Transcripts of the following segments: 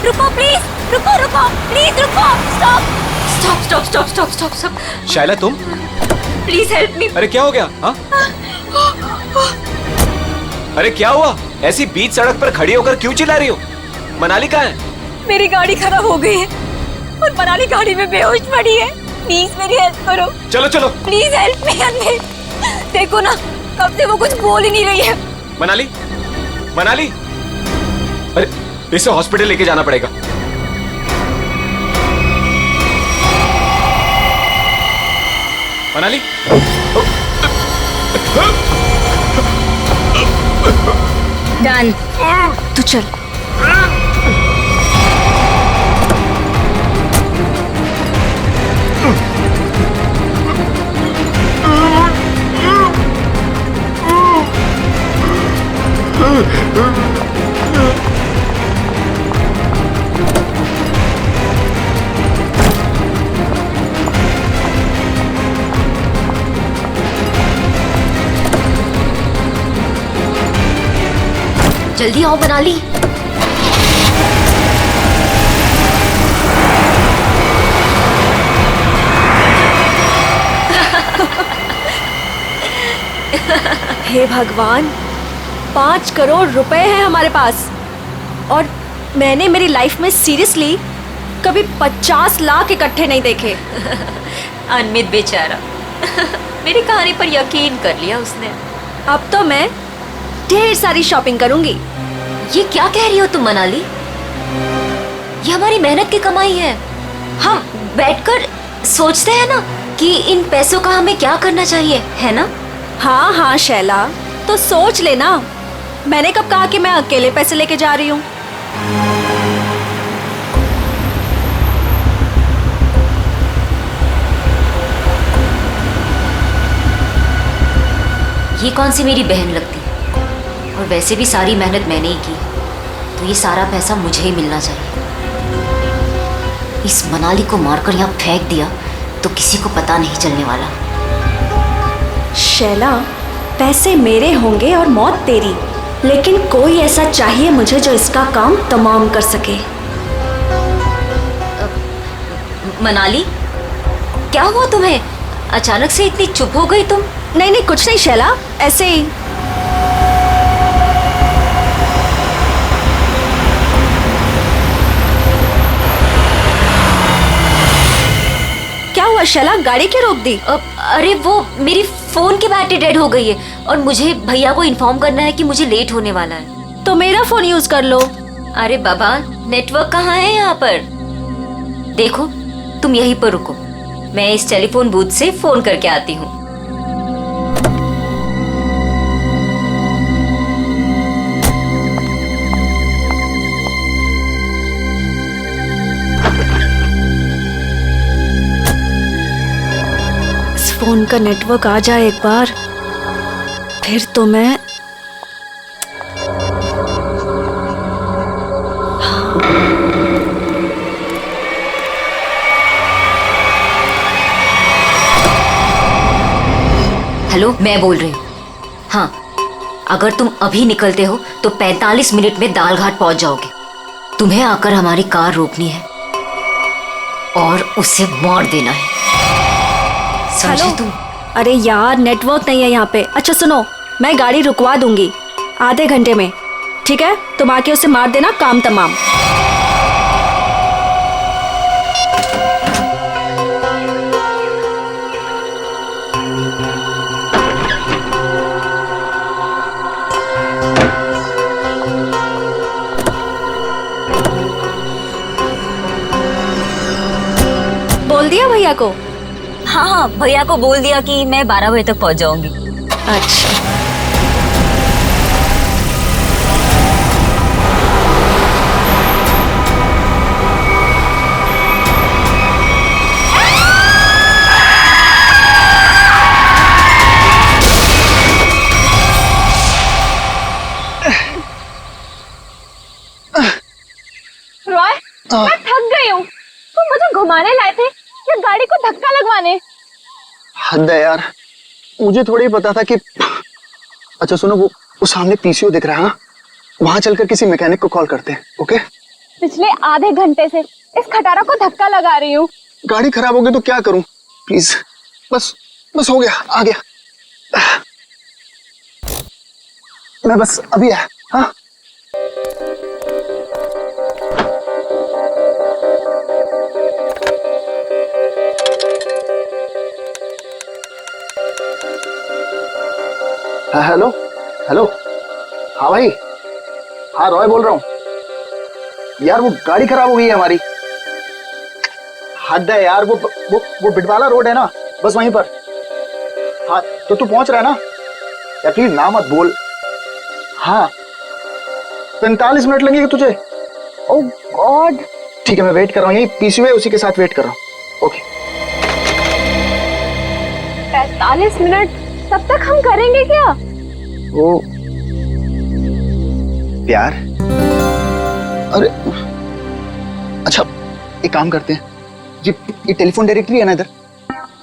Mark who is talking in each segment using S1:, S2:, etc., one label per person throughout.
S1: रुको प्लीज, रुको प्लीज रुको। स्टॉप।
S2: शायला तुम?
S1: Please help me.
S2: अरे क्या हो गया? हाँ? अरे क्या हुआ? ऐसी बीच सड़क पर खड़ी होकर क्यों चिल्ला रही हो? मनाली कहाँ है?
S1: मेरी गाड़ी खराब हो गई है और मनाली गाड़ी में बेहोश पड़ी है। प्लीज मेरी हेल्प करो।
S2: चलो
S1: प्लीज हेल्प मी अनमेल। देखो ना, कब से वो कुछ बोल ही नहीं रही है।
S2: मनाली, अरे इसे हॉस्पिटल लेके जाना पड़ेगा। मनाली,
S1: डन, तू चल। जल्दी आओ मनाली। हे भगवान, 5 करोड़ रुपए हैं हमारे पास और मैंने मेरी लाइफ में सीरियसली कभी 50 लाख इकट्ठे नहीं देखे।
S3: अनमित बेचारा मेरी कहानी पर यकीन कर लिया उसने।
S1: अब तो मैं ढेर सारी शॉपिंग करूंगी।
S3: ये क्या कह रही हो तुम मनाली? ये हमारी मेहनत की कमाई है। हम बैठकर सोचते हैं ना कि इन पैसों का हमें क्या करना चाहिए, है ना?
S1: हाँ शैला, तो सोच लेना। मैंने कब कहा कि मैं अकेले पैसे लेके जा रही हूँ?
S3: ये कौन सी मेरी बहन लगती है? और वैसे भी सारी मेहनत मैंने ही की, तो ये सारा पैसा मुझे ही मिलना चाहिए। इस मनाली को मारकर यहाँ फेंक दिया तो किसी को पता नहीं चलने वाला।
S1: शैला, पैसे मेरे होंगे और मौत तेरी, लेकिन कोई ऐसा चाहिए मुझे जो इसका काम तमाम कर सके।
S3: मनाली, क्या हुआ तुम्हें? अचानक से इतनी चुप हो गई तुम?
S1: नहीं कुछ नहीं शैला, ऐसे ही। क्या हुआ शैला, गाड़ी क्यों रोक दी?
S3: अरे वो मेरी फोन की बैटरी डेड हो गई है और मुझे भैया को इन्फॉर्म करना है कि मुझे लेट होने वाला है।
S1: तो मेरा फोन यूज कर लो।
S3: अरे बाबा, नेटवर्क कहाँ है यहाँ पर? देखो, तुम यहीं पर रुको, मैं इस टेलीफोन बूथ से फोन करके आती हूँ।
S1: फोन का नेटवर्क आ जाए एक बार, फिर तो मैं
S3: हेलो, मैं बोल रही हूँ। हाँ, अगर तुम अभी निकलते हो तो 45 मिनट में दालघाट पहुंच जाओगे। तुम्हें आकर हमारी कार रोकनी है और उसे मार देना है, समझे तुम?
S1: अरे यार, नेटवर्क नहीं है यहाँ पे। अच्छा सुनो, मैं गाड़ी रुकवा दूंगी आधे घंटे में, ठीक है? तुम आके उसे मार देना, काम तमाम। बोल दिया भैया को?
S3: हाँ, भैया को बोल दिया कि मैं 12 बजे तक पहुंच जाऊंगी।
S1: अच्छा।
S4: रॉय, मैं थक गई हूँ। तुम मुझे घुमाने लाए थे या गाड़ी को धक्का लगवाने?
S5: हद है यार, मुझे थोड़ी पता था कि। अच्छा सुनो, वो सामने पीसीओ दिख रहा है, वहां चलकर किसी मैकेनिक को कॉल करते हैं। ओके?
S4: पिछले आधे घंटे से इस खटारा को धक्का लगा रही हूँ।
S5: गाड़ी खराब हो गई तो क्या करूं? प्लीज, बस बस हो गया, आ गया। मैं बस अभी आया। हाँ, हेलो हेलो। हाँ भाई, हाँ रॉय बोल रहा हूँ यार। वो गाड़ी खराब हो गई है हमारी। हद है यार, वो बिटवाला रोड है ना, बस वहीं पर। हाँ तो तू पहुंच रहा है ना यार? प्लीज ना मत बोल। हाँ 45 मिनट लगेंगे तुझे? ओह गॉड। ठीक है, मैं वेट कर रहा हूँ, यही पीछे हुए उसी के साथ वेट कर रहा हूँ। ओके।
S4: 45 मिनट तब तक हम करेंगे क्या?
S5: ओ प्यार। अरे अच्छा, एक काम करते हैं, ये टेलीफोन डायरेक्टरी है ना इधर,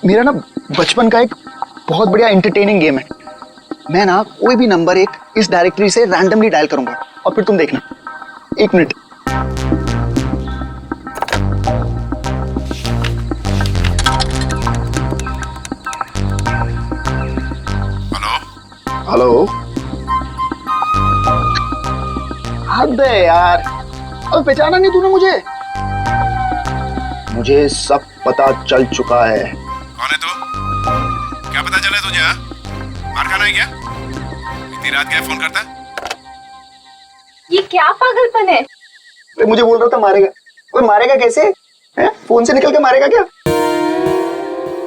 S5: मेरा ना बचपन का एक बहुत बढ़िया एंटरटेनिंग गेम है। मैं ना कोई भी नंबर एक इस डायरेक्टरी से रैंडमली डायल करूंगा और फिर तुम देखना। 1 मिनट। हेलो। हद है यार, अब पहचाना नहीं तूने मुझे? मुझे सब पता चल चुका है।
S6: कौन है तू? क्या पता चला तुझे? मार खाना है क्या? इतनी रात क्या फोन करता है?
S4: ये क्या पागलपन है?
S5: मुझे बोल रहा था मारेगा। ओए मारेगा कैसे? है? फोन से निकल के मारेगा क्या?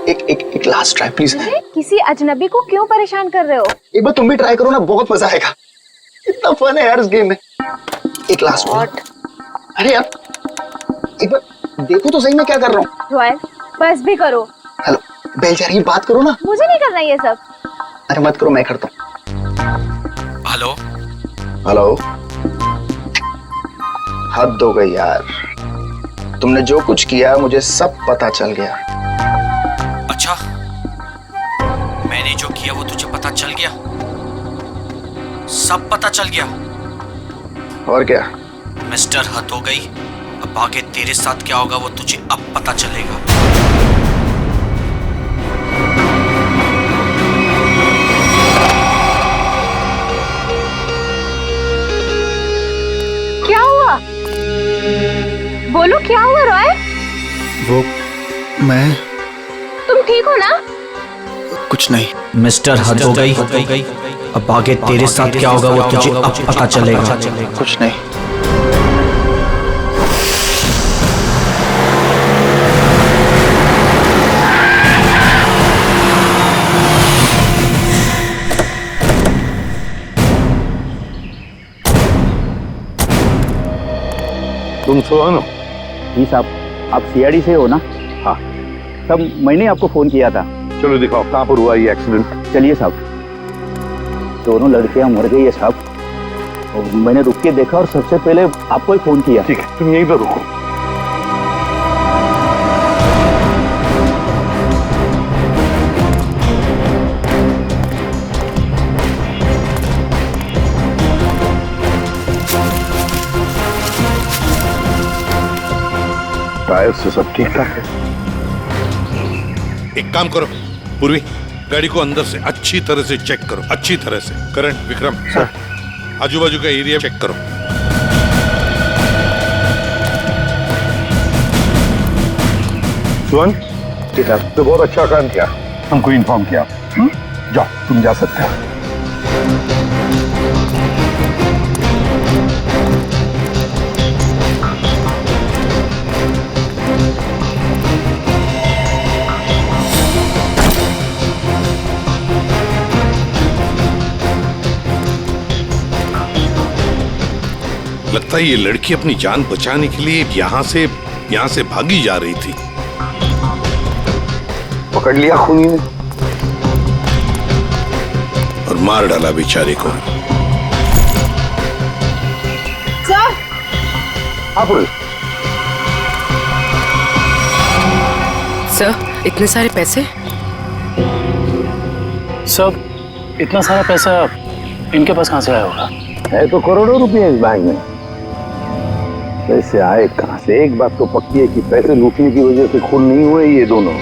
S5: एक लास्ट ट्राई प्लीज।
S4: किसी अजनबी को क्यों परेशान कर रहे हो?
S5: एक बार तुम भी ट्राई करो ना, बहुत मजा आएगा। इतना फन है यार इस गेम में। एक लास्ट। अरे यार एक बार देखो तो सही मैं क्या कर रहा हूँ।
S4: रॉयल बस भी करो।
S5: हेलो बेलचारी, बात करो ना।
S4: मुझे नहीं करना ये सब।
S5: अरे मत करो, मैं करता हूँ।
S2: Hello
S5: hello. हद हो गई यार, तुमने जो कुछ किया मुझे सब पता चल गया।
S2: अच्छा, मैंने जो किया वो तुझे पता चल गया? सब पता चल गया?
S5: और क्या?
S2: मिस्टर हद हो गई, अब आगे तेरे साथ क्या होगा वो तुझे अब पता चलेगा।
S4: क्या हुआ? बोलो क्या हुआ रॉय?
S5: वो मैं
S4: तुम ठीक हो ना?
S5: कुछ नहीं।
S2: मिस्टर हद हो गई, अब आगे तेरे साथ क्या होगा वो तुझे अब पता चलेगा।
S5: कुछ नहीं।
S6: तुम सोनो।
S7: जी साहब, आप सीआईडी से हो ना?
S6: हाँ।
S7: तब मैंने आपको फोन किया था।
S6: चलो दिखाओ कहाँ पर हुआ ये एक्सीडेंट।
S7: चलिए साहब। दोनों लड़कियां मर गई है साहब, और मैंने रुक के देखा और सबसे पहले आपको ही फोन किया।
S6: ठीक है, तुम यहीं पर रुको। टायर से सब ठीक ठाक है। एक काम करो पूर्वी, गाड़ी को अंदर से अच्छी तरह से चेक करो, अच्छी तरह से। करण, विक्रम सर, आजू बाजू का एरिया चेक करो। सुन, ठीक है, तो बहुत अच्छा काम किया, हमको इन्फॉर्म किया। जाओ, तुम जा सकते हो। लगता है ये लड़की अपनी जान बचाने के लिए यहाँ से भागी जा रही थी।
S5: पकड़ लिया खूनी ने
S6: और मार डाला बेचारे को।
S4: सर,
S8: सर, इतने सारे पैसे?
S7: सब इतना सारा पैसा इनके पास कहाँ से आया होगा?
S5: है तो करोड़ों रुपए इस बैंक में।
S7: पैसे आए कहां से? एक बात तो पक्की है कि पैसे लूटने की वजह से खून नहीं हुए ये दोनों।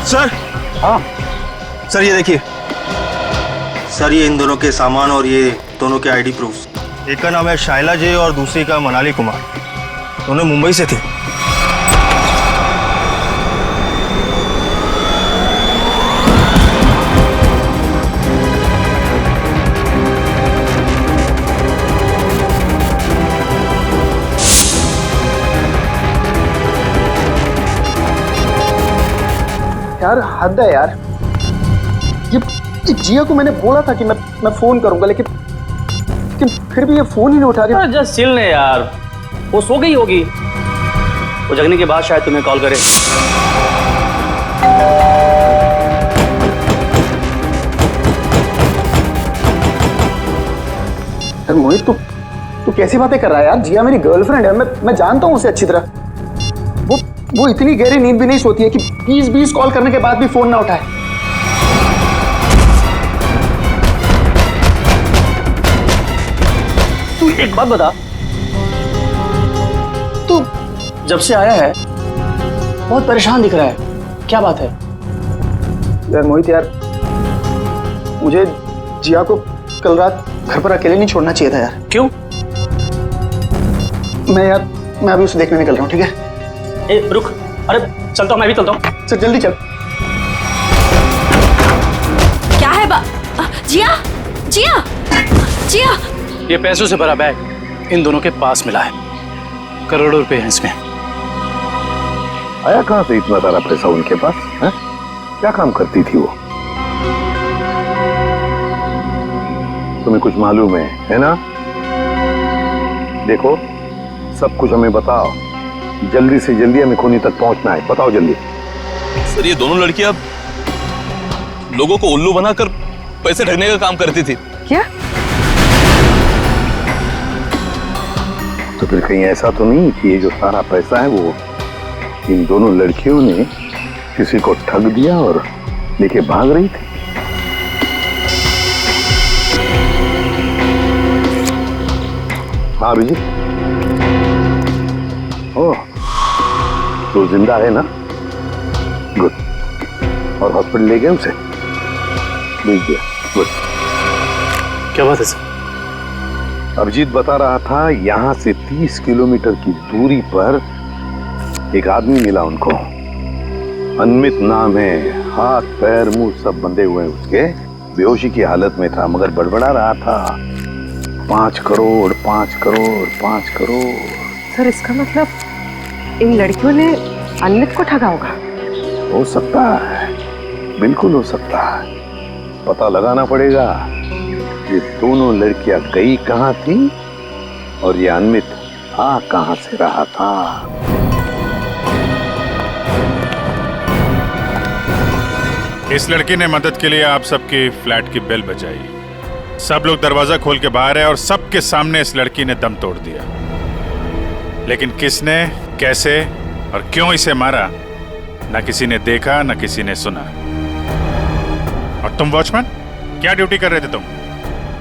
S9: सर।
S7: हाँ
S9: सर ये देखिए सर, ये इन दोनों के सामान और ये दोनों के आईडी प्रूफ। एक का नाम है शाइला जे और दूसरी का मनाली कुमार। दोनों मुंबई से थे।
S5: यार हद है यार। ये जिया को मैंने बोला था कि मैं फोन करूंगा, लेकिन फिर भी ये फोन ही नहीं उठा रही।
S10: जस्ट चिल ने यार, वो सो गई होगी। वो जगने के बाद शायद तुम्हें कॉल करे।
S5: यार मोहित, तू कैसी बातें कर रहा है यार? जिया मेरी गर्लफ्रेंड है, मैं जानता हूँ उसे अच्छी तरह। वो इतनी गहरी नींद भी नहीं सोती है कि 20 कॉल करने के बाद भी फोन ना उठाए।
S10: तू एक बात बता, तू जब से आया है बहुत परेशान दिख रहा है, क्या बात है?
S5: यार मोहित यार, मुझे जिया को कल रात घर पर अकेले नहीं छोड़ना चाहिए था यार।
S10: क्यों?
S5: मैं अभी उसे देखने निकल रहा हूँ, ठीक है?
S10: ए रुक, अरे चलता हूँ, मैं भी चलता हूँ।
S5: सर जल्दी चल।
S1: क्या है जिया जिया जिया।
S10: ये पैसों से भरा बैग इन दोनों के पास मिला है, करोड़ों रुपए हैं इसमें।
S7: आया कहां से इतना सारा पैसा उनके पास? है? क्या काम करती थी वो? तुम्हें कुछ मालूम है ना? देखो, सब कुछ हमें बताओ, जल्दी से जल्दी हमें खूनी तक पहुंचना है। बताओ जल्दी।
S11: सर ये दोनों लड़कियां लोगों को उल्लू बनाकर पैसे ठगने का काम करती थी।
S8: क्या?
S7: तो फिर कहीं ऐसा तो नहीं कि ये जो सारा पैसा है वो इन दोनों लड़कियों ने किसी को ठग दिया और लेके भाग रही थी? हाँ अभिजीत, ओह तो जिंदा है ना? गुड। और हॉस्पिटल ले गए उसे? भेज दिया। गुड।
S10: क्या बात है सर?
S7: अभिजीत बता रहा था यहाँ से 30 किलोमीटर की दूरी पर एक आदमी मिला उनको। अनमित नाम है, हाथ पैर मुंह सब बंधे हुए हैं उसके। बेहोशी की हालत में था मगर बड़बड़ा रहा था 5 करोड़ 5 करोड़ 5 करोड़।
S8: सर इसका मतलब इन लड़कियों ने अनमित को ठगा होगा?
S7: हो सकता है, बिल्कुल हो सकता है। पता लगाना पड़ेगा ये दोनों लड़कियां गई कहां थी और ये अनमित आ कहां से रहा था।
S12: इस लड़की ने मदद के लिए आप सबके फ्लैट की बेल बजाई। सब लोग दरवाजा खोल के बाहर है और सबके सामने इस लड़की ने दम तोड़ दिया। लेकिन किसने, कैसे और क्यों इसे मारा, ना किसी ने देखा ना किसी ने सुना। और तुम वॉचमैन, क्या ड्यूटी कर रहे थे तुम?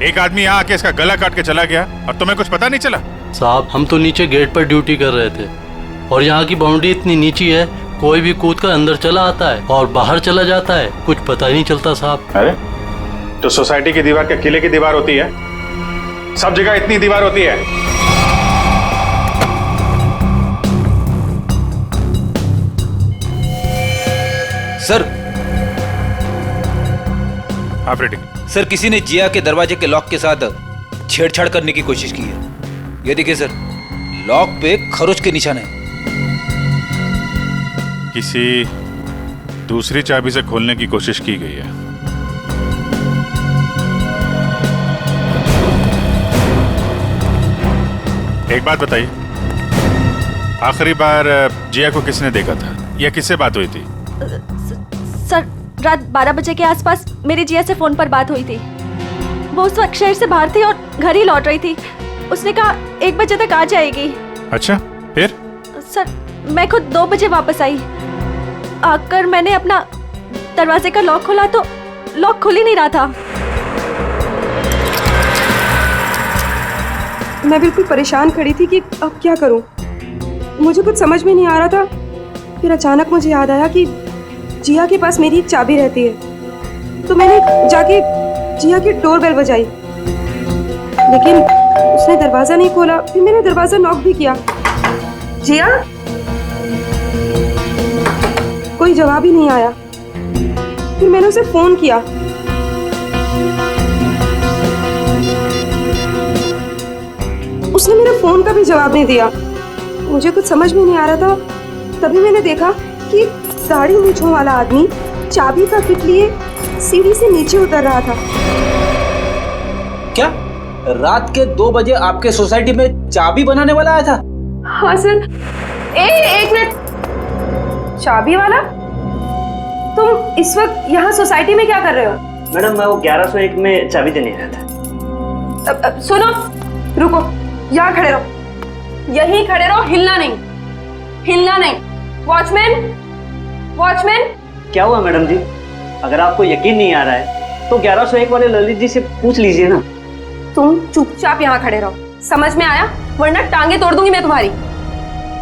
S12: एक आदमी यहाँ आके इसका गला काट के चला गया और तुम्हें कुछ पता नहीं चला?
S13: साहब हम तो नीचे गेट पर ड्यूटी कर रहे थे और यहाँ की बाउंड्री इतनी नीची है, कोई भी कूद कर अंदर चला आता है और बाहर चला जाता है, कुछ पता ही नहीं चलता साहब।
S12: अरे तो सोसाइटी की दीवार क्या किले की दीवार होती है? सब जगह इतनी दीवार होती है?
S11: सर
S12: ऑपरेटिंग
S11: सर, किसी ने जिया के दरवाजे के लॉक के साथ छेड़छाड़ करने की कोशिश की है। ये देखिए सर, लॉक पे खरोच के निशान है।
S12: किसी दूसरी चाबी से खोलने की कोशिश की गई है। एक बात बताइए, आखिरी बार जिया को किसने देखा था या किससे बात हुई थी?
S1: सर रात 12 बजे के आसपास मेरी जिया से फोन पर बात हुई थी। वो उस वक्त शहर से बाहर थी और घर ही लौट रही थी। उसने कहा 1 बजे तक आ जाएगी।
S12: अच्छा, फिर?
S1: सर मैं खुद 2 बजे वापस आई। आकर मैंने अपना दरवाजे का लॉक खोला तो लॉक खुल ही नहीं रहा था।
S8: मैं बिल्कुल परेशान खड़ी थी कि अब क्या करूं। मुझे कुछ समझ में नहीं आ रहा था। फिर अचानक मुझे याद आया कि जिया के पास मेरी एक चाबी रहती है, तो मैंने जाके जिया की डोरबेल बजाई, लेकिन उसने दरवाजा नहीं खोला। फिर मैंने दरवाजा नॉक भी किया। जिया, कोई जवाब ही नहीं आया। फिर मैंने उसे फोन किया। उसने मेरे फोन का भी जवाब नहीं दिया। मुझे कुछ समझ में नहीं आ रहा था। तभी मैंने देखा कि दाढ़ी मूंछों वाला आदमी चाबी का किट लिए सीढ़ी से नीचे उतर रहा था।
S11: क्या रात के 2 बजे आपके सोसाइटी में चाबी बनाने वाला आया था?
S8: हाँ सर। एक मिनट, चाबी वाला? तुम इस वक्त यहाँ सोसाइटी में क्या कर रहे हो?
S10: मैडम मैं वो 1101 में चाबी देने आया था।
S8: सुनो, रुको, यहाँ खड़े रहो, यहीं खड़े रहो, हिलना नहीं, हिलना नहीं। Watchman, watchman.
S10: क्या हुआ मैडम जी? अगर आपको यकीन नहीं आ रहा है तो 1101 वाले ललित जी से पूछ लीजिए ना।
S8: तुम चुपचाप यहाँ खड़े रहो, समझ में आया? वरना टांगे तोड़ दूंगी मैं तुम्हारी।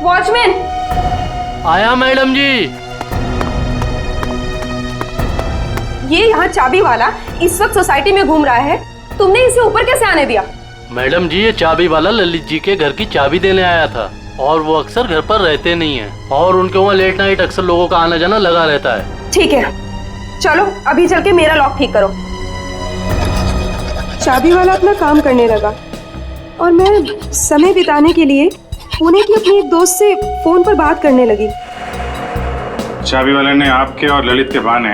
S8: वॉचमैन।
S13: आया मैडम जी।
S8: ये यहाँ चाबी वाला इस वक्त सोसाइटी में घूम रहा है, तुमने इसे ऊपर कैसे आने दिया?
S13: मैडम जी, ये चाबी वाला ललित जी के घर की चाबी देने आया था, और वो अक्सर घर पर रहते नहीं हैं, और उनके वहाँ लेट नाइट अक्सर लोगों का आना जाना लगा रहता है।
S8: ठीक है, चलो अभी चल के मेरा लॉक ठीक करो। चाबी वाला अपना काम करने लगा और मैं समय बिताने के लिए पुणे की अपनी एक दोस्त से फोन पर बात करने लगी।
S12: चाबी वाले ने आपके और ललित के बहाने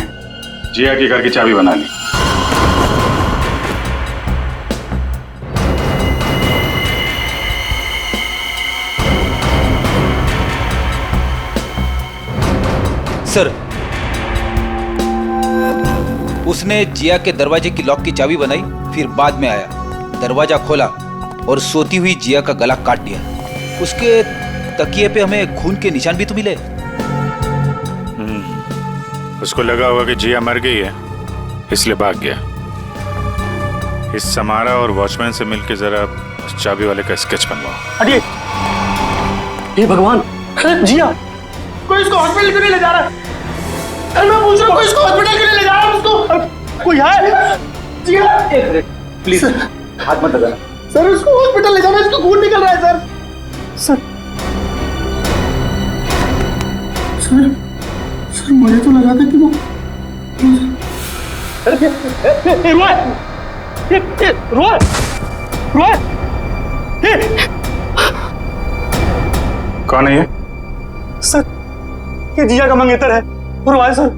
S12: जिया के घर की चाबी बना ली।
S11: सर, उसने जिया के दरवाजे की लॉक की चाबी बनाई, फिर बाद में आया, दरवाजा खोला और सोती हुई जिया का गला काट दिया। उसके तकिए पे हमें खून के निशान भी तो मिले।
S12: उसको लगा होगा कि जिया मर गई है, इसलिए भाग गया। इस समारा और वॉचमैन से मिलके जरा उस चाबी वाले का स्केच बनवाओ।
S9: अरे हे भगवान, जिया, कोई इसको हॉस्पिटल क्यों नहीं ले जा रहा? अरे मैं पूछ रहा हूँ, कोई इसको हॉस्पिटल क्यों नहीं ले जा रहा? उसको कोई है? जिया, एक मिनट प्लीज, हाथ मत लगाना। सर उसको हॉस्पिटल ले जाना, इसको खून निकल रहा है सर। सर मुझे तो लगा था कि वो रोय
S12: कौन है ये?
S9: सर ये जिया का मंगेतर है, रोय सर।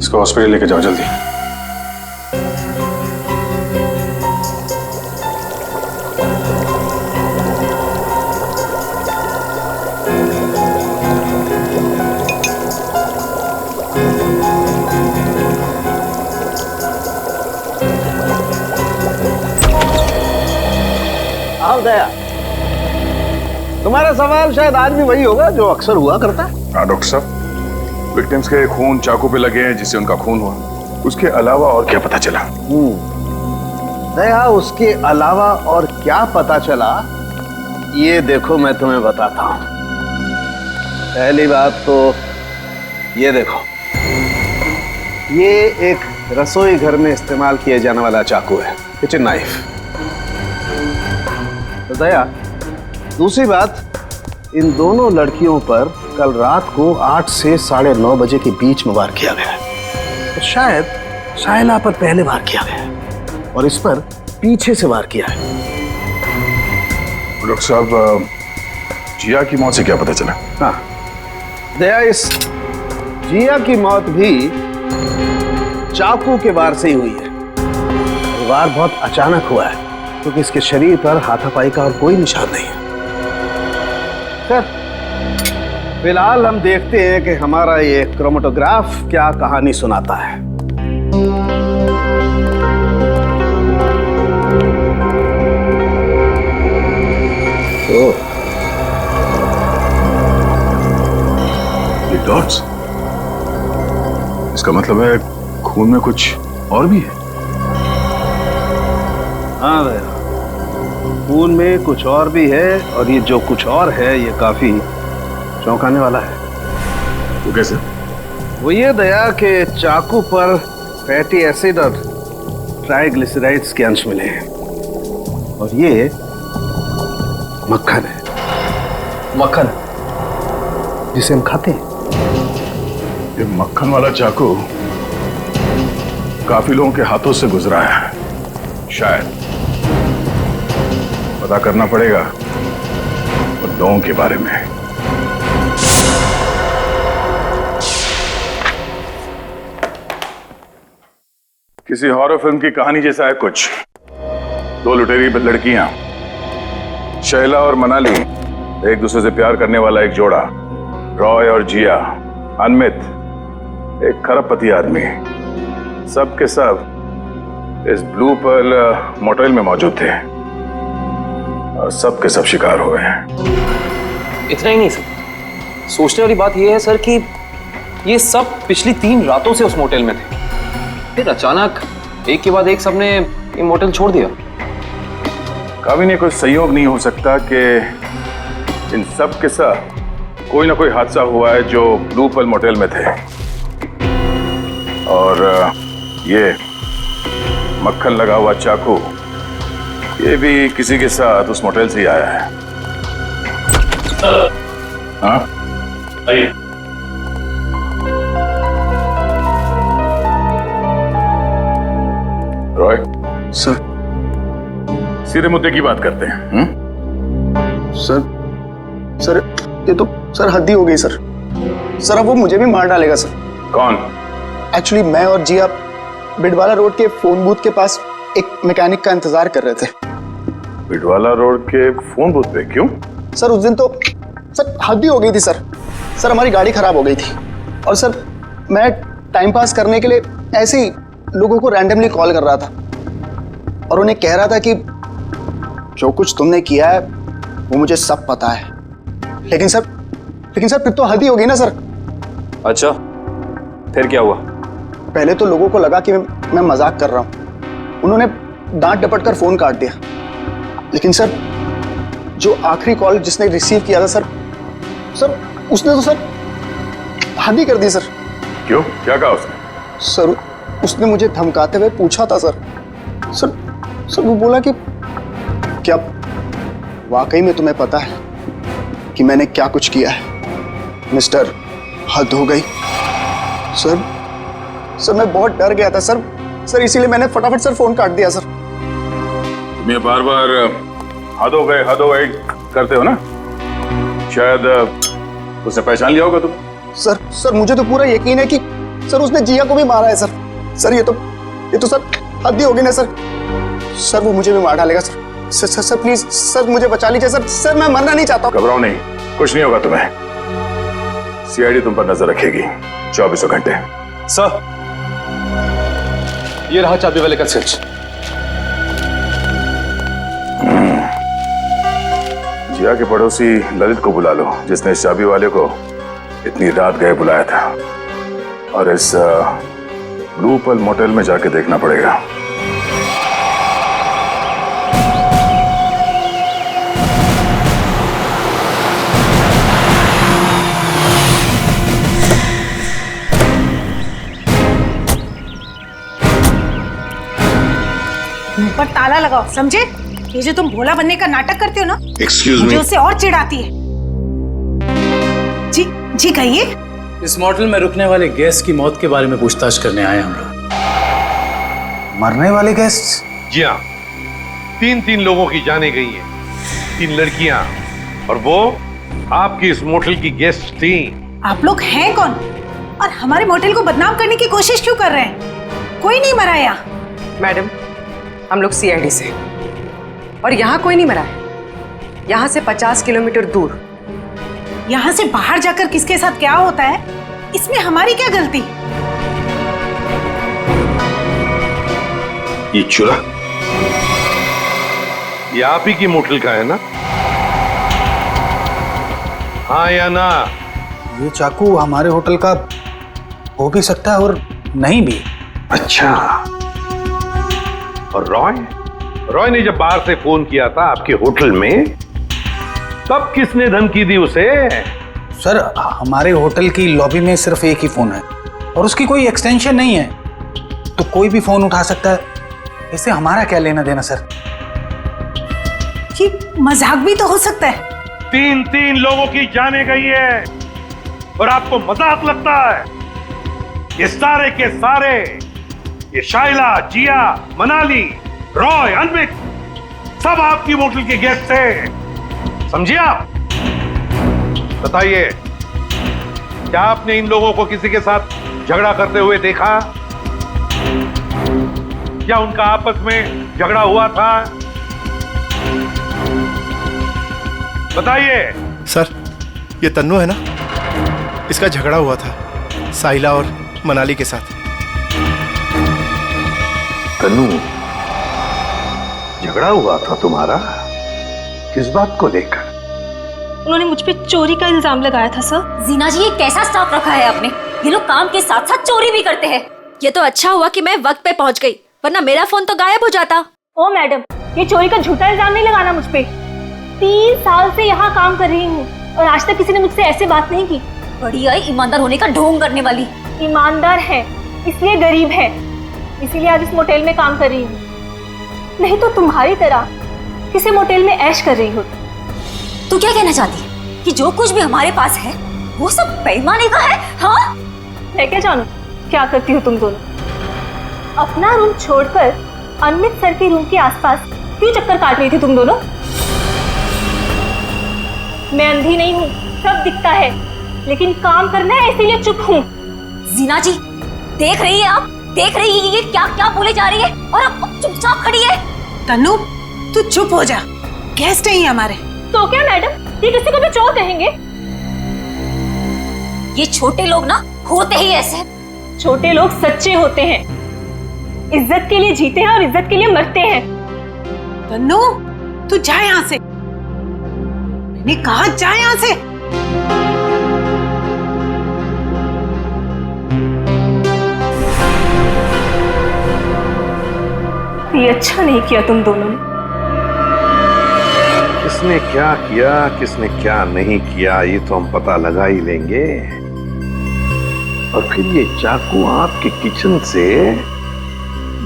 S12: इसको हॉस्पिटल लेके जाओ जल्दी।
S7: दया, तुम्हारा सवाल शायद आज भी वही होगा जो अक्सर हुआ करता है।
S12: हाँ डॉक्टर साहब, विक्टिम्स के खून चाकू पे लगे हैं जिससे उनका खून हुआ, उसके अलावा और क्या पता चला?
S7: दया, उसके अलावा और क्या पता चला ये देखो मैं तुम्हें बताता हूं। पहली बात तो ये देखो, ये एक रसोई घर में इस्तेमाल किए जाने वाला चाकू है, किचन नाइफ। तो दया, दूसरी बात, इन दोनों लड़कियों पर कल रात को 8 से 9:30 बजे के बीच में वार किया गया है। तो शायद शाइला पर पहले वार किया गया है और इस पर पीछे से वार किया है।
S12: डॉक्टर साहब, जिया की मौत से क्या पता चला?
S7: हाँ दया, इस जिया की मौत भी चाकू के वार से ही हुई है। वार बहुत अचानक हुआ है क्योंकि इसके शरीर पर हाथापाई का और कोई निशान नहीं है। फिलहाल हम देखते हैं कि हमारा ये क्रोमेटोग्राफ क्या कहानी सुनाता है। तो ये डॉट्स, इसका मतलब है खून में कुछ और भी है।
S14: हाँ भैया, खून में कुछ और भी है, और ये जो कुछ और है ये काफी चौंकाने वाला है।
S7: वो कैसे?
S14: वो ये दया के चाकू पर फैटी एसिड और ट्राइग्लिसराइड्स के अंश मिले हैं, और ये मक्खन है।
S9: मक्खन जिसे हम खाते हैं।
S7: ये मक्खन वाला चाकू काफी लोगों के हाथों से गुजरा है, शायद पता करना पड़ेगा उन लोगों के बारे में। किसी हॉरर फिल्म की कहानी जैसा है कुछ। दो लुटेरी लड़कियां, शैला और मनाली, एक दूसरे से प्यार करने वाला एक जोड़ा, रॉय और जिया, अनमित, एक खरबपति आदमी, सब के सब इस ब्लू पर्ल मोटेल में मौजूद थे और सब के सब शिकार हुए हैं।
S2: इतना ही नहीं सर, सोचने वाली बात यह है सर कि ये सब पिछली 3 रातों से उस मोटेल में थे, फिर अचानक एक के बाद एक सबने ये मोटेल छोड़ दिया।
S7: कभी नहीं कोई संयोग नहीं हो सकता कि इन सब के साथ कोई ना कोई हादसा हुआ है जो ब्लू पर्ल मोटेल में थे, और ये मक्खन लगा हुआ चाकू ये भी किसी के साथ उस मोटेल से ही आया है। हाँ आइए। रॉय
S5: सर,
S7: सीधे मुद्दे की बात करते हैं।
S5: सर ये तो सर हद ही हो गई सर। सर अब वो मुझे भी मार डालेगा सर।
S7: कौन?
S5: एक्चुअली मैं और जिया बिडवाला रोड के फोन बूथ के पास एक मैकेनिक का इंतजार कर रहे थे।
S7: बिडवाला रोड के फोन बूथ पे? क्यों?
S5: सर उस दिन तो सर हद ही हो गई थी सर। सर हमारी गाड़ी खराब हो गई थी, और सर मैं टाइम पास करने के लिए ऐसे ही लोगों को रैंडमली कॉल कर रहा था और उन्हें कह रहा था कि जो कुछ तुमने किया है वो मुझे सब पता है। लेकिन सर फिर तो हद ही होगी ना सर।
S2: अच्छा, फिर क्या हुआ?
S5: पहले तो लोगों को लगा कि मैं मजाक कर रहा हूं, उन्होंने डांट डपट कर फोन काट दिया। लेकिन सर जो आखिरी कॉल जिसने रिसीव किया था सर उसने तो सर हद ही कर दी सर।
S7: क्यों? क्या कहा उसने?
S5: सर उसने मुझे धमकाते हुए पूछा था सर वो बोला कि क्या वाकई में तुम्हें पता है कि मैंने क्या कुछ किया है? मिस्टर, हद हो गई। सर मैं बहुत डर गया था सर इसीलिए मैंने फटाफट सर फोन काट दिया सर।
S7: तुम ये बार बार हद हो गए करते हो ना? शायद उसने पहचान लिया होगा तुम।
S5: सर मुझे तो पूरा यकीन है कि सर उसने जिया को भी मारा है सर। ये तो सर हद ही होगी ना सर वो मुझे भी मार डालेगा सर प्लीज सर मुझे बचा लीजिए सर मैं मरना नहीं चाहता।
S7: घबराओ नहीं, कुछ नहीं होगा तुम्हें। सीआईडी तुम पर नजर रखेगी 24 घंटे।
S2: सर ये रहा चाबी वाले का स्विच।
S7: जिया के पड़ोसी ललित को बुला लो, जिसने इस चाबी वाले को इतनी रात गए बुलाया था, और इस ब्लू पर्ल मोटेल में जाके देखना पड़ेगा।
S15: मुंह पर ताला लगाओ, समझे? ये जो तुम भोला बनने का नाटक करते हो ना,
S6: Excuse me?
S15: मुझे उससे और चिढ़ाती है। जी कहिए।
S16: इस मोटेल में रुकने वाले गेस्ट की मौत के बारे में पूछताछ करने आए हम लोग।
S14: मरने वाले गेस्ट?
S6: जी हाँ, 3 लोगों की जाने गई हैं, 3 लड़कियां, और वो आपकी इस मोटेल की गेस्ट थी।
S15: आप लोग हैं कौन और हमारे मोटेल को बदनाम करने की कोशिश क्यों कर रहे हैं? कोई नहीं मरा यहाँ।
S8: मैडम, हम लोग सीआईडी से, और यहाँ कोई नहीं मरा है। यहाँ से 50 किलोमीटर दूर।
S15: यहाँ से बाहर जाकर किसके साथ क्या होता है, इसमें हमारी क्या गलती?
S6: ये चूल्हा ये आप ही की मोटेल का है ना? हाँ या ना?
S9: ये चाकू हमारे होटल का हो भी सकता है और नहीं भी।
S7: अच्छा, और रॉय ने जब बाहर से फोन किया था आपके होटल में, तब किसने धमकी दी उसे?
S9: सर, हमारे होटल की लॉबी में सिर्फ एक ही फोन है और उसकी कोई एक्सटेंशन नहीं है, तो कोई भी फोन उठा सकता है। इससे हमारा क्या लेना देना सर?
S15: ये मजाक भी तो हो सकता है।
S7: 3 लोगों की जाने गई है और आपको मजाक लगता है? ये सारे के सारे, ये शाइला, जिया, मनाली, रॉय, अनविक, सब आपकी होटल के गेस्ट थे, समझिए आप? बताइए, क्या आपने इन लोगों को किसी के साथ झगड़ा करते हुए देखा? क्या उनका आपस में झगड़ा हुआ था? बताइए।
S17: सर, ये तन्नू है ना, इसका झगड़ा हुआ था साहिला और मनाली के साथ।
S7: तन्नू, झगड़ा हुआ था तुम्हारा? किस बात को लेकर?
S1: उन्होंने मुझ पे चोरी का इल्जाम लगाया था सर।
S3: जीना जी, ये कैसा स्टाफ रखा है आपने? ये लोग काम के साथ साथ चोरी भी करते हैं।
S1: ये तो अच्छा हुआ कि मैं वक्त पे पहुंच गई, वरना मेरा फोन तो गायब हो जाता।
S4: ओ मैडम, ये चोरी का झूठा इल्जाम नहीं लगाना मुझ पे। 3 साल से यहाँ काम कर रही हूँ और आज तक किसी ने मुझसे ऐसे बात नहीं की।
S3: बड़ी आई ईमानदार होने का ढोंग करने वाली।
S4: ईमानदार है इसलिए गरीब है, इसीलिए आज इस मोटेल में काम कर रही हूँ, नहीं तो तुम्हारी तरह किसी मोटेल में ऐश कर रही होती।
S3: तू क्या कहना चाहती है कि जो कुछ भी हमारे पास है वो सब बेईमानी का है? हाँ,
S4: मैं क्या जानूं क्या करती हो तुम दोनों? अपना रूम छोड़कर अमित सर के रूम के आसपास क्यों चक्कर काट रही थी तुम दोनों? मैं अंधी नहीं हूँ, सब दिखता है, लेकिन काम करना है इसीलिए चुप हूँ।
S3: जीना जी, देख रही है आप? देख रही है ये क्या क्या बोले जा रही है और अब चुपचाप खड़ी है।
S15: तन्नू, तू चुप हो जा, गेस्ट है हमारे।
S4: तो क्या मैडम, ये किसी को भी चोर कहेंगे?
S3: ये छोटे लोग ना होते ही ऐसे।
S4: छोटे लोग सच्चे होते हैं, इज्जत के लिए जीते हैं और इज्जत के लिए मरते हैं।
S15: तन्नू, तू जा यहाँ से, मैंने कहा जा यहाँ से।
S4: ये अच्छा नहीं किया तुम दोनों ने।
S7: किसने क्या किया, किसने क्या नहीं किया, ये तो हम पता लगा ही लेंगे। और फिर ये चाकू आपके किचन से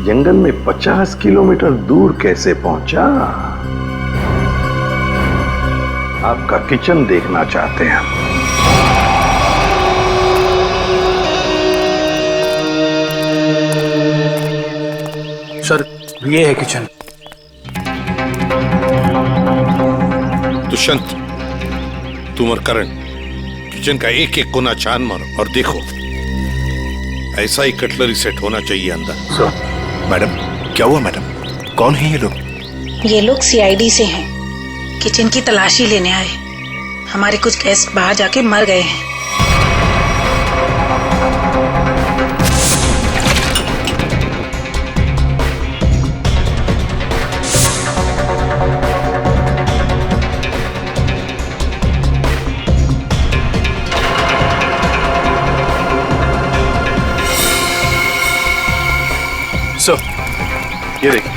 S7: जंगल में 50 किलोमीटर दूर कैसे पहुंचा? आपका किचन देखना चाहते हैं हम।
S9: सर, ये है किचन।
S6: दुष्यंत, तुम और करण किचन का एक एक कोना छान मारो और देखो, ऐसा ही कटलरी सेट होना चाहिए अंदर।
S17: मैडम, क्या हुआ मैडम? कौन है ये लोग?
S15: ये लोग CID से हैं, किचन की तलाशी लेने आए। हमारे कुछ गेस्ट बाहर जाके मर गए हैं।
S16: सर, ये देखिए,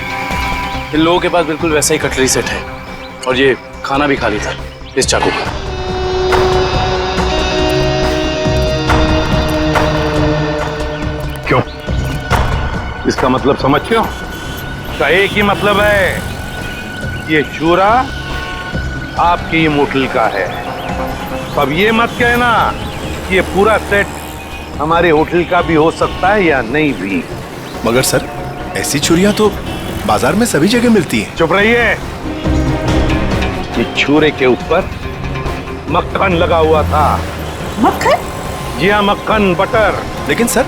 S16: इन लोगों के पास बिल्कुल वैसा ही कटलरी सेट है और ये खाना भी खाली था इस चाकू का।
S7: क्यों? इसका मतलब समझते हो? इसका एक ही मतलब है, ये चूरा आपकी मोटल का है। अब ये मत कहना कि ये पूरा सेट हमारे होटल का भी हो सकता है या नहीं भी।
S17: मगर सर, ऐसी छुरियां तो बाजार में सभी जगह मिलती हैं।
S7: चुप रहिए। ये छुरे के ऊपर मक्खन लगा हुआ था।
S15: मक्खन?
S7: जी हाँ, मक्खन, बटर।
S17: लेकिन सर,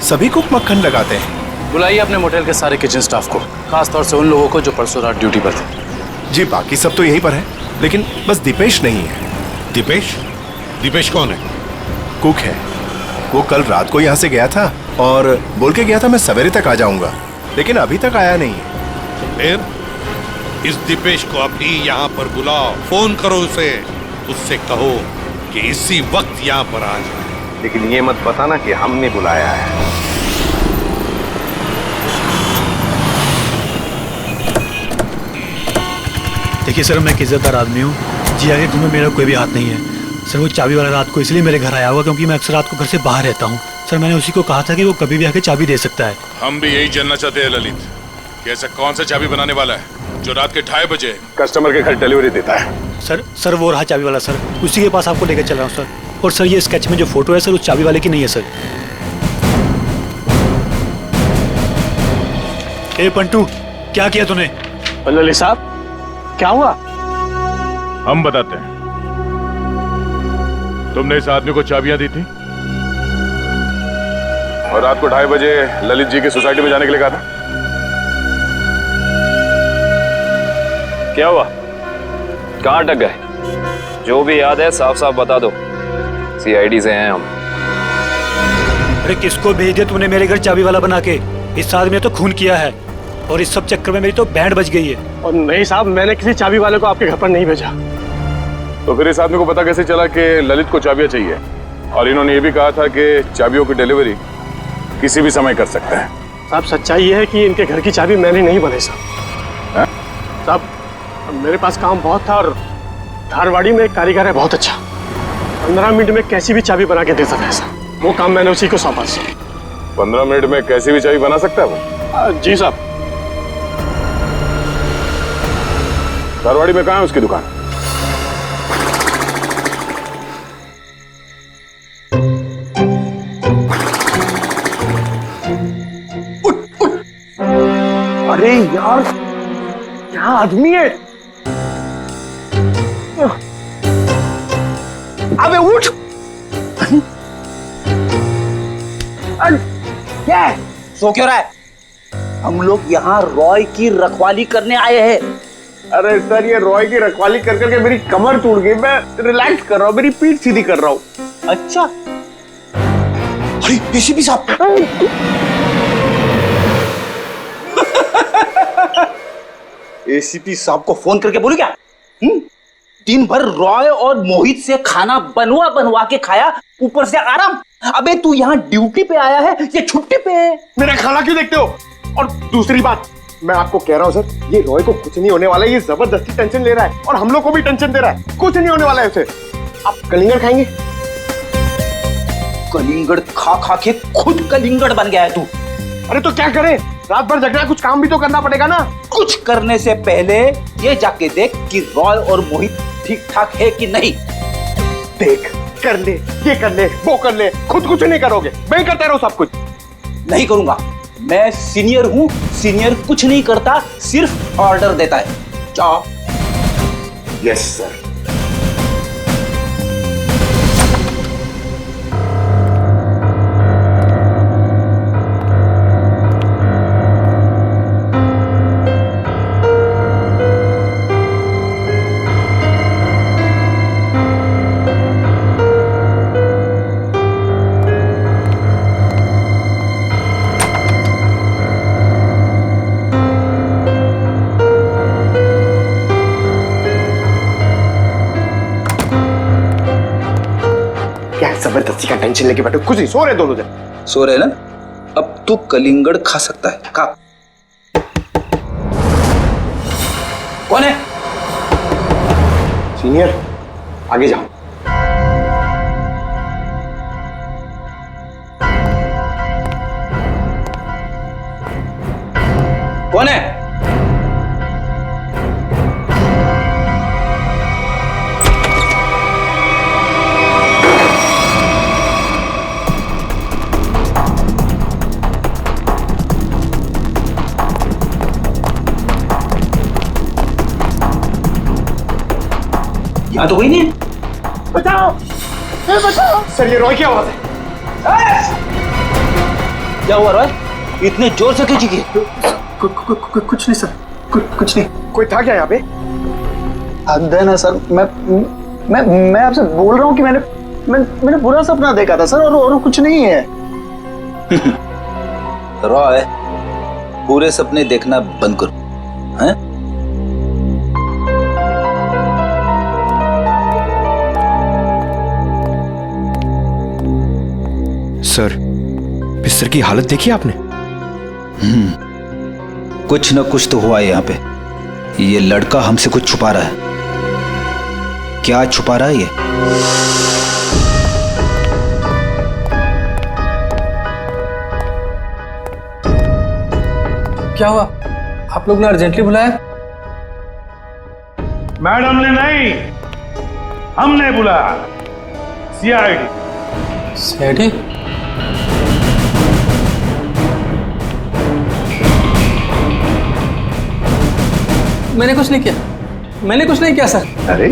S17: सभी कुक मक्खन लगाते हैं।
S16: बुलाइए अपने मोटेल के सारे किचन स्टाफ को, खास तौर से उन लोगों को जो परसों रात ड्यूटी पर थे।
S17: जी, बाकी सब तो यहीं पर है, लेकिन बस दीपेश नहीं है।
S6: दीपेश? दीपेश कौन है?
S17: कुक है। वो कल रात को यहाँ से गया था और बोल के गया था मैं सवेरे तक आ जाऊंगा, लेकिन अभी तक आया नहीं है।
S6: फिर इस दीपेश को अभी यहाँ पर बुलाओ, फोन करो उसे, उससे कहो कि इसी वक्त यहाँ पर आ जाए।
S7: लेकिन ये मत बताना कि हमने बुलाया है।
S18: देखिए सर, मैं एक इज्जतदार आदमी हूँ। जिया के घर में मेरा कोई भी हाथ नहीं है सर। वो चाबी वाला रात को इसलिए मेरे घर आया हुआ क्योंकि मैं अक्सर रात को घर से बाहर रहता हूँ सर। मैंने उसी को कहा था कि वो कभी भी आके चाबी दे सकता है।
S12: हम भी यही जानना चाहते हैं ललित कि ऐसा कौन सा चाबी बनाने वाला है जो रात के 2:30 बजे
S7: कस्टमर के घर डिलीवरी देता है।
S18: सर वो रहा चाबी वाला सर, उसी के पास आपको लेकर चल रहा हूँ सर। और सर ये स्केच में जो फोटो है सर उस चाबी वाले की नहीं है सर। ए पंटू, क्या किया तूने?
S9: ललित साहब क्या हुआ?
S12: हम बताते हैं। तुमने इस आदमी को चाबियां दी थी
S7: और रात को 2:30 बजे ललित जी की सोसाइटी में जाने के लिए कहा था।
S2: क्या हुआ? कहाँ अटक गए? जो भी याद है साफ साफ बता दो। सीआईडी से हैं हम।
S18: अरे किसको भेज दिया तूने मेरे घर चाबी वाला बना के? इस आदमी ने तो खून किया है और इस सब चक्कर में मेरी तो बैंड बज गई है।
S9: और नहीं साहब, मैंने किसी चाबी वाले को आपके घर पर नहीं भेजा।
S7: तो फिर इस आदमी को पता कैसे चला कि ललित को चाबियां चाहिए? और इन्होंने ये भी कहा था कि चाबियों की डिलीवरी किसी भी समय कर सकते हैं।
S9: साहब सच्चाई ये है कि इनके घर की चाबी मैंने नहीं बनाई साहब। साहब मेरे पास काम बहुत था और धारवाड़ी में एक कारीगर है बहुत अच्छा, 15 मिनट में कैसी भी चाबी बना के दे सकता है साहब। वो काम मैंने उसी को सौंपा।
S7: 15 मिनट में कैसी भी चाबी बना सकता है वो?
S9: जी साहब।
S7: धारवाड़ी में कहाँ है उसकी दुकान?
S9: अरे यार क्या आदमी है? अबे उठ!
S19: क्या है? सो क्यों रहा है? हम लोग यहाँ रॉय की रखवाली करने आए हैं।
S14: अरे सर, ये रॉय की रखवाली कर करके मेरी कमर टूट गई। मैं रिलैक्स कर रहा हूँ, मेरी पीठ सीधी कर रहा हूँ।
S19: अच्छा। अरे एसीपी साहब। एसीपी साहब को फोन करके बोलू क्या? दिन भर रॉय और मोहित से खाना बनवा बनवा के खाया, ऊपर से आराम। अबे तू यहाँ ड्यूटी पे आया है या छुट्टी पे है?
S14: मेरा खाना क्यों देखते हो? और दूसरी बात, मैं आपको कह रहा हूँ सर, ये रॉय को कुछ नहीं होने वाला है। ये जबरदस्ती टेंशन ले रहा है और हम लोग को भी टेंशन दे रहा है। कुछ नहीं होने वाला है उसे। आप कलिंगड़ खाएंगे?
S19: कलिंगड़ खा खा के खुद कलिंगड़ बन गया है तू।
S14: अरे तो क्या करे? रात भर जगना, कुछ काम भी तो करना पड़ेगा ना।
S19: कुछ करने से पहले ये जाके देख कि रॉय और मोहित ठीक ठाक है कि नहीं।
S14: देख, कर ले, ये कर ले, वो कर ले, खुद कुछ नहीं करोगे। मैं करता रहूं सब कुछ?
S19: नहीं करूंगा। मैं सीनियर हूं, सीनियर कुछ नहीं करता, सिर्फ ऑर्डर देता है। जाओ।
S14: Yes sir. जबरदस्ती का टेंशन लेके बैठो। कुछ नहीं, सो रहे दोनों जन।
S19: सो रहे ना? अब तू कलिंगड़ खा सकता है। खा। कौन है?
S14: सीनियर, आगे जाओ।
S19: कौन है? यहाँ तो कोई नहीं है।
S14: बचाओ, बचाओ। सर ये रॉय की आवाज है।
S19: क्या हुआ रॉय? इतने जोर से क्यों चीखी?
S5: कुछ नहीं सर, कुछ नहीं।
S14: कोई था क्या यहाँ पे?
S5: हद है ना सर, मैं आपसे बोल रहा हूँ कि मैंने बुरा सपना देखा था सर, और कुछ नहीं है।
S19: रॉय, बुरे सपने देखना बंद करो, हैं?
S17: सर, बिस्तर की हालत देखी आपने?
S11: कुछ न कुछ तो हुआ है यहाँ पे। ये लड़का हमसे कुछ छुपा रहा है। क्या छुपा रहा है ये?
S16: क्या हुआ? आप लोग ने अर्जेंटली बुलाया?
S7: मैडम ने नहीं, हमने बुलाया। सीआईडी।
S16: सीआईडी? मैंने कुछ नहीं किया, मैंने कुछ नहीं किया सर।
S7: अरे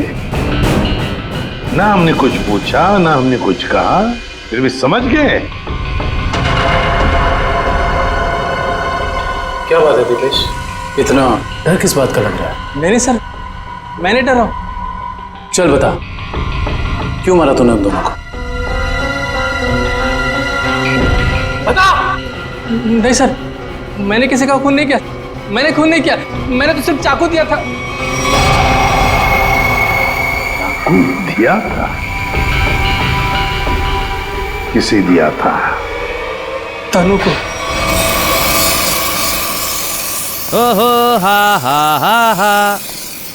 S7: ना हमने कुछ पूछा ना हमने कुछ कहा, फिर भी समझ गए।
S16: क्या बात है दिपेश, इतना डर किस बात का लग रहा है? नहीं सर, मैंने डरा। चल बता, क्यों मारा तूने हम दोनों को? बता। नहीं सर, मैंने किसी का खून नहीं किया, मैंने खून नहीं किया, मैंने तो सिर्फ चाकू दिया था।
S7: चाकू दिया था? किसे दिया था?
S16: तनु को।
S20: ओहो हा हा हा हा।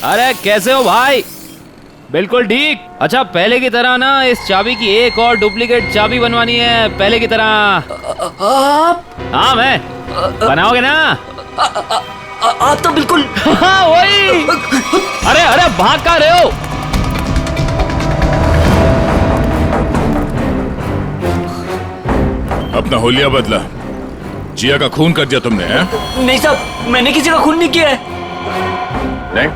S20: अरे कैसे हो भाई? बिल्कुल ठीक। अच्छा पहले की तरह ना इस चाबी की एक और डुप्लीकेट चाबी बनवानी है, पहले की तरह।
S9: आप?
S20: हाँ मैं। बनाओगे ना?
S9: आप तो बिल्कुल।
S20: हाँ वही। अरे अरे भाग कहाँ रहे हो?
S12: अपना होलिया बदला। जिया का खून कर दिया तुमने, हैं?
S9: नहीं साहब, मैंने किसी का खून नहीं किया है।
S12: नहीं?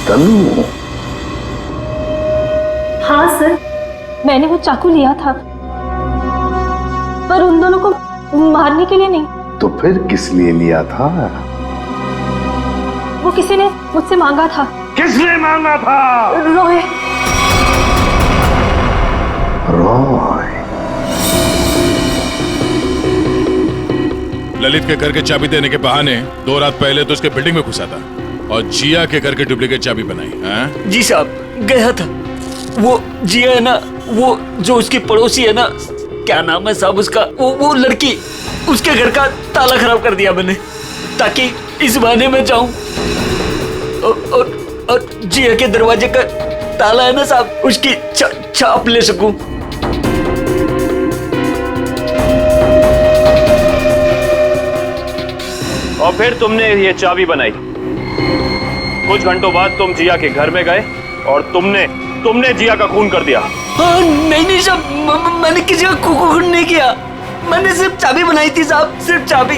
S7: तनु।
S4: हाँ सर, मैंने वो चाकू लिया था, पर उन दोनों को मारने के लिए नहीं।
S7: तो फिर किस लिए लिया था?
S4: वो किसी ने मुझसे मांगा था।
S7: किसने मांगा था?
S4: रॉय।
S7: रॉय।
S12: ललित के घर के चाबी देने के बहाने 2 रात पहले तो उसके बिल्डिंग में घुसा था और जिया के घर के डुप्लीकेट चाबी बनाई। हैं?
S9: जी साहब, गया था। वो जिया है ना, वो जो उसकी पड़ोसी है ना, क्या नाम है साहब उसका, वो लड़की, उसके घर का ताला खराब कर दिया मैंने, ताकि इस बहाने में जाऊं और जिया के दरवाजे का ताला है ना साहब, उसकी छाप ले सकूं।
S2: और फिर तुमने ये चाबी बनाई। कुछ घंटों बाद तुम जिया के घर में गए और तुमने जिया का खून कर दिया।
S9: नहीं साहब, मैंने किसी का खून नहीं किया, मैंने सिर्फ चाबी बनाई थी साहब, सिर्फ चाबी।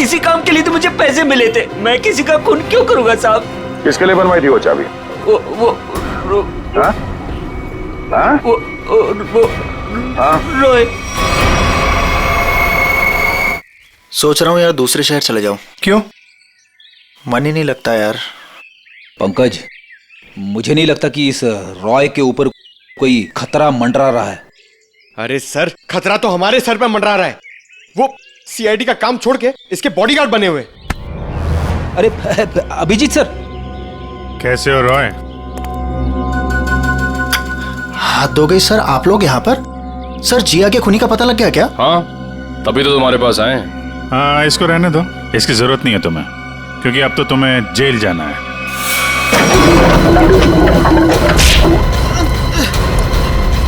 S9: इसी काम के लिए तो मुझे पैसे मिले थे, मैं किसी का खून क्यों करूंगा साहब?
S7: किसके लिए बनवाई थी वो चाबी?
S9: रोए।
S5: सोच रहा हूँ यार दूसरे शहर चले जाऊं। क्यों? मन ही नहीं लगता यार।
S11: पंकज, मुझे नहीं लगता कि इस रॉय के ऊपर कोई खतरा मंडरा रहा है।
S17: अरे सर, खतरा तो हमारे सर पे मंडरा रहा है। वो सीआईडी का काम छोड़ के इसके बॉडीगार्ड बने हुए।
S11: अरे अभिजीत सर।
S12: कैसे हो रॉय?
S5: हाथ धो गई सर, आप लोग यहाँ पर? सर जिया के खूनी का पता लग गया क्या?
S2: हाँ, तभी तो तुम्हारे पास आए।
S12: हाँ इसको रहने दो, इसकी जरूरत नहीं है तुम्हें, क्योंकि अब तो तुम्हें जेल जाना है।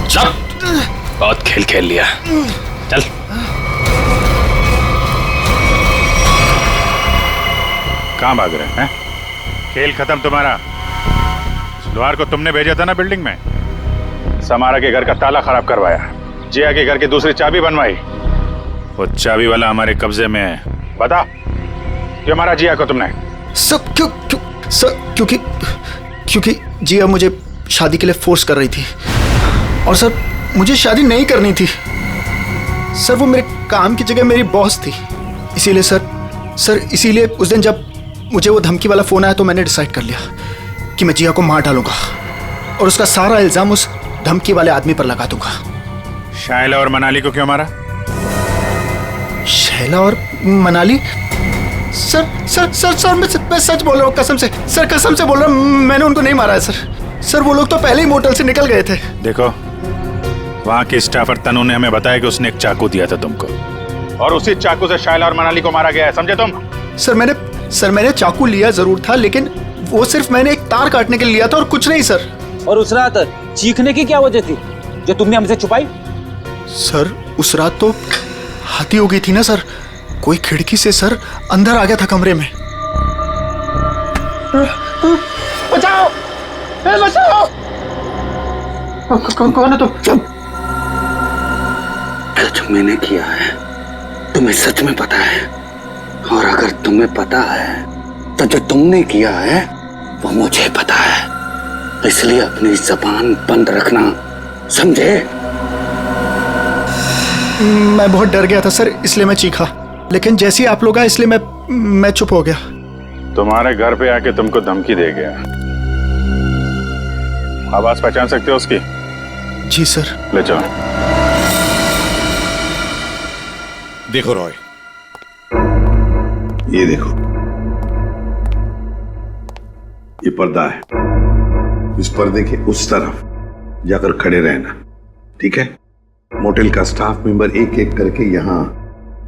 S2: चल, बहुत खेल खेल लिया, चल।
S12: कहाँ भाग रहे हैं? खेल खत्म तुम्हारा। सुलवार को तुमने भेजा था ना बिल्डिंग में, समारा के घर का ताला खराब करवाया, जिया के घर की दूसरी चाबी बनवाई। वो चाबी वाला हमारे कब्जे में है। बता, क्यों मारा जिया को तुमने?
S5: सब क्यों सर? क्योंकि जिया मुझे शादी के लिए फोर्स कर रही थी, और सर मुझे शादी नहीं करनी थी सर। वो मेरे काम की जगह मेरी बॉस थी, इसीलिए सर इसीलिए उस दिन जब मुझे वो धमकी वाला फोन आया तो मैंने डिसाइड कर लिया कि मैं जिया को मार डालूंगा और उसका सारा इल्जाम उस धमकी वाले आदमी पर लगा दूंगा।
S12: शायला और मनाली को क्यों मारा?
S5: शैला और मनाली? सर मैं सच बोल रहा हूँ, कसम से बोल रहा हूँ, मैंने उनको नहीं मारा है सर। सर वो लोग तो पहले ही मोटल से निकल गए थे।
S12: देखो, वहाँ के स्टाफर तनु ने हमें बताया कि उसने एक चाकू दिया था तुमको, और उसी चाकू से शायला और मनाली को मारा गया है, समझे तुम?
S5: सर मैंने चाकू लिया जरूर था, लेकिन वो सिर्फ मैंने एक तार काटने के लिए लिया था और कुछ नहीं सर।
S19: और उस रात चीखने की क्या वजह थी जो तुमने हमसे छुपाई?
S5: सर उस रात तो हाथी हो गई थी ना सर, कोई खिड़की से सर अंदर आ गया था कमरे में।
S9: बचाओ, बचाओ! कौन है तुम?
S14: जो मैंने किया है तुम्हें सच में पता है, और अगर तुम्हें पता है तो जो तुमने किया है वो मुझे पता है, इसलिए अपनी जबान बंद रखना, समझे?
S5: मैं बहुत डर गया था सर, इसलिए मैं चीखा, लेकिन जैसे ही आप लोग आए इसलिए मैं चुप हो गया।
S12: तुम्हारे घर पे आके तुमको धमकी दे गया। आवाज पहचान सकते हो उसकी?
S5: जी सर।
S12: ले चलो।
S6: देखो रॉय,
S7: ये देखो, ये पर्दा है, इस पर्दे के उस तरफ जाकर खड़े रहना, ठीक है? मोटेल का स्टाफ मेंबर एक एक करके यहाँ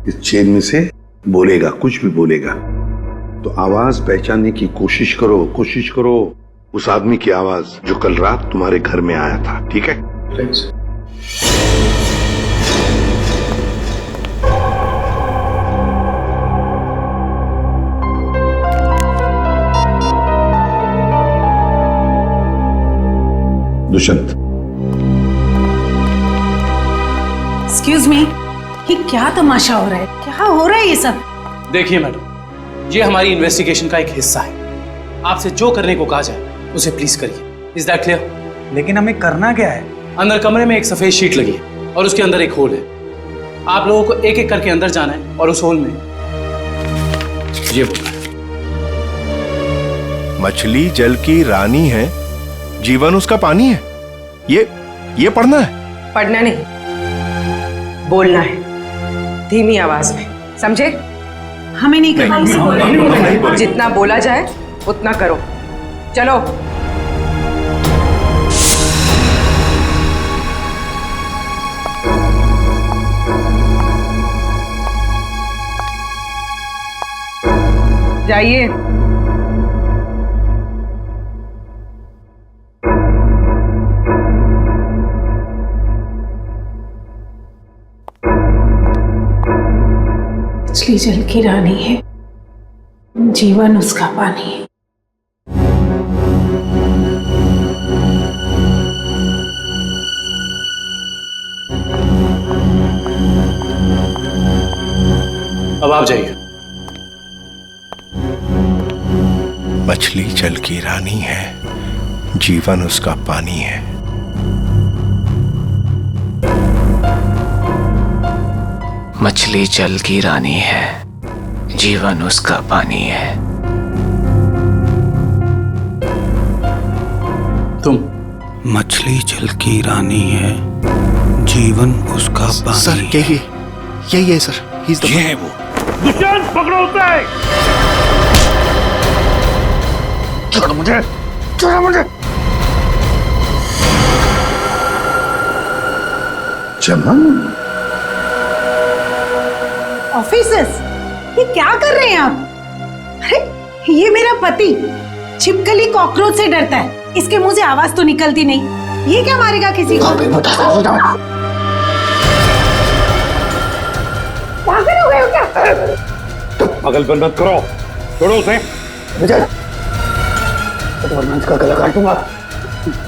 S7: इस चेन में से बोलेगा, कुछ भी बोलेगा तो आवाज पहचानने की कोशिश करो उस आदमी की आवाज जो कल रात तुम्हारे घर में आया था, ठीक है? दुष्यंत।
S15: एक्सक्यूज मी, ये क्या तमाशा हो रहा है? क्या हो रहा है ये सब?
S16: देखिए मैडम, ये हमारी इन्वेस्टिगेशन का एक हिस्सा है। आपसे जो करने को कहा जाए उसे प्लीज करिए। Is that clear?
S9: लेकिन हमें करना क्या है?
S16: अंदर कमरे में एक सफेद शीट लगी है और उसके अंदर एक होल है। आप लोगों को एक एक करके अंदर जाना है और उस होल में ये होगा।
S17: मछली जल की रानी है, जीवन उसका पानी है, ये पढ़ना है?
S8: पढ़ना नहीं, बोलना है धीमी आवाज में, समझे?
S15: हमें नहीं करना।
S8: जितना बोला जाए उतना करो। चलो। जाइए।
S15: मछली जल की रानी है, जीवन उसका पानी है।
S16: अब आप जाइए।
S17: मछली जल की रानी है, जीवन उसका पानी है।
S20: मछली जल की रानी है, जीवन उसका पानी है।
S16: तुम?
S18: मछली जल की रानी है, जीवन उसका पानी।
S5: सर यही है सर,
S6: ये है वो।
S9: दुष्यंत, पकड़ो उसे! छोड़ो मुझे!
S14: चमन,
S15: ऑफिसर्स, ये क्या कर रहे हैं आप? अरे ये मेरा पति छिपकली कॉकरोच से डरता है, इसके मुंह से आवाज तो निकलती नहीं, ये क्या मारेगा किसी को? पागल हो गए हो क्या?
S14: तो पागलपन मत करो, छोड़ो उसे। विजय, वरना इसका गला काटूंगा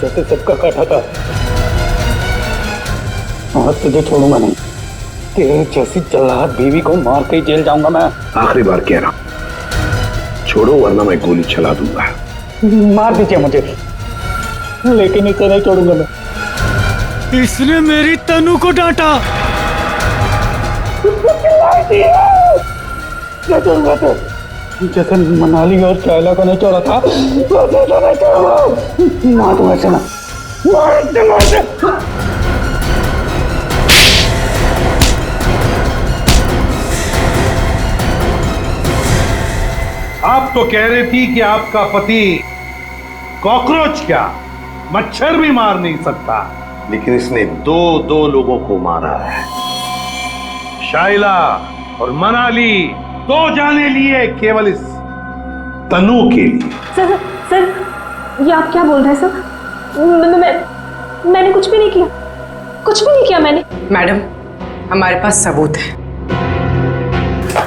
S14: जैसे सबका काटा था। और तुझे छोड़ूंगा नहीं, तेरे जैसी जल्लाद बीवी को मार के जेल जाऊंगा मैं। आखिरी बार कह रहा हूं, छोड़ो वरना मैं गोली चला दूंगा। मार दीजिए मुझे, लेकिन इसे नहीं छोड़ूंगा मैं।
S18: इसने मेरी तनु को डांटा।
S14: क्या छोड़ूंगा तो? जैसे मनाली और शायला को नहीं छोड़ा था, वैसे तो नहीं छोड़ूंगा। मार दूंगा इसे, मार दे।
S7: आप तो कह रही थी कि आपका पति कॉकरोच क्या मच्छर भी मार नहीं सकता, लेकिन इसने दो लोगों को मारा है। शाइला और मनाली 2 जाने लिए केवल इस तनु के लिए।
S4: सर ये आप क्या बोल रहे हैं सर? मैंने कुछ भी नहीं किया, कुछ भी नहीं किया मैंने।
S21: मैडम हमारे पास सबूत है।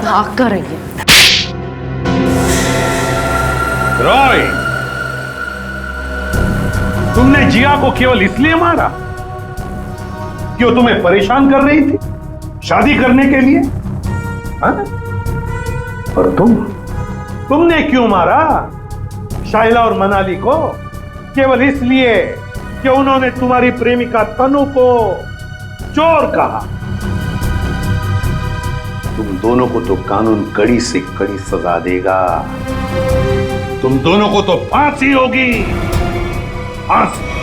S21: भाग कर रही है।
S7: रॉय, तुमने जिया को केवल इसलिए मारा कि वो तुम्हें परेशान कर रही थी शादी करने के लिए, हाँ? और तुमने क्यों मारा शाइला और मनाली को? केवल इसलिए कि उन्होंने तुम्हारी प्रेमिका तनु को चोर कहा। तुम दोनों को तो कानून कड़ी से कड़ी सजा देगा। तुम दोनों को तो फांसी होगी, फांसी।